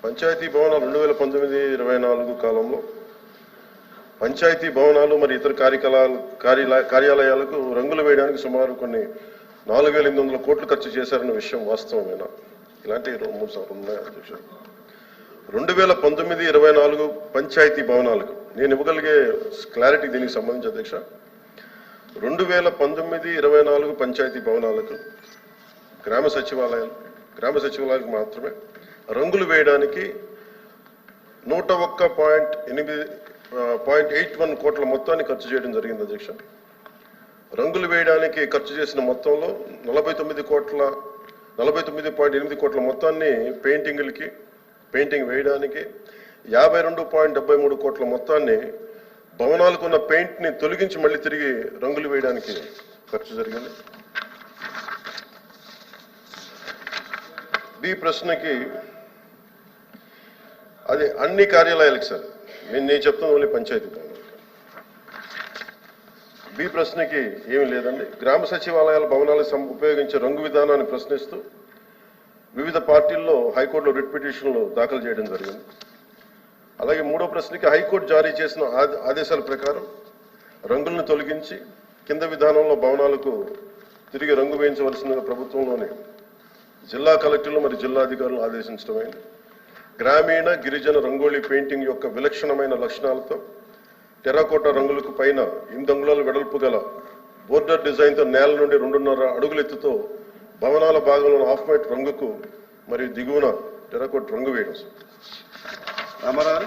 పంచాయతీ భవనాలు 2019-24 కాలంలో పంచాయతీ భవనాలు మరి ఇతర కార్యాలయాలకు రంగులు వేయడానికి సుమారు కొన్ని 4,800 కోట్లు ఖర్చు చేశారన్న విషయం వాస్తవమేనా? ఇలాంటి 2-3 ఉన్నాయి అధ్యక్ష. 2019-24 పంచాయతీ భవనాలకు నేను ఇవ్వగలిగే క్లారిటీ దీనికి సంబంధించి అధ్యక్ష, 2019-24 పంచాయతీ భవనాలకు గ్రామ సచివాలయాలకు మాత్రమే రంగులు వేయడానికి 101.81 కోట్ల మొత్తాన్ని ఖర్చు చేయడం జరిగింది అధ్యక్ష. రంగులు వేయడానికి ఖర్చు చేసిన మొత్తంలో 49.8 కోట్ల మొత్తాన్ని పెయింటింగ్ వేయడానికి, 52.73 కోట్ల మొత్తాన్ని భవనాలకు ఉన్న పెయింట్ని తొలగించి మళ్ళీ తిరిగి రంగులు వేయడానికి ఖర్చు జరిగింది. బి ప్రశ్నకి అది అన్ని కార్యాలయాలకు సార్, నేను చెప్తాను ఓన్లీ పంచాయతీ భవనాలు. బి ప్రశ్నకి ఏమీ లేదండి. గ్రామ సచివాలయాల భవనాలకు ఉపయోగించే రంగు విధానాన్ని ప్రశ్నిస్తూ వివిధ పార్టీల్లో హైకోర్టులో రిట్ పిటిషన్లు దాఖలు చేయడం జరిగింది. అలాగే మూడో ప్రశ్నకి హైకోర్టు జారీ చేసిన ఆదేశాల ప్రకారం రంగులను తొలగించి కింద విధానంలో భవనాలకు తిరిగి రంగు వేయించవలసిందిగా ప్రభుత్వంలోని జిల్లా కలెక్టర్లు మరియు జిల్లా అధికారులను ఆదేశించడమైంది. గ్రామీణ గిరిజన రంగోళీ పెయింటింగ్ యొక్క విలక్షణమైన లక్షణాలతో టెర్రకోటా రంగులకు పైన 8 అంగుళాల వెడల్పు గల బోర్డర్ డిజైన్తో నేల నుండి 2.5 అడుగుల ఎత్తుతో భవనాల భాగంలో హాఫ్ వైట్ రంగుకు మరియు దిగువన టెర్రకోట రంగు వేయడం. రామారావు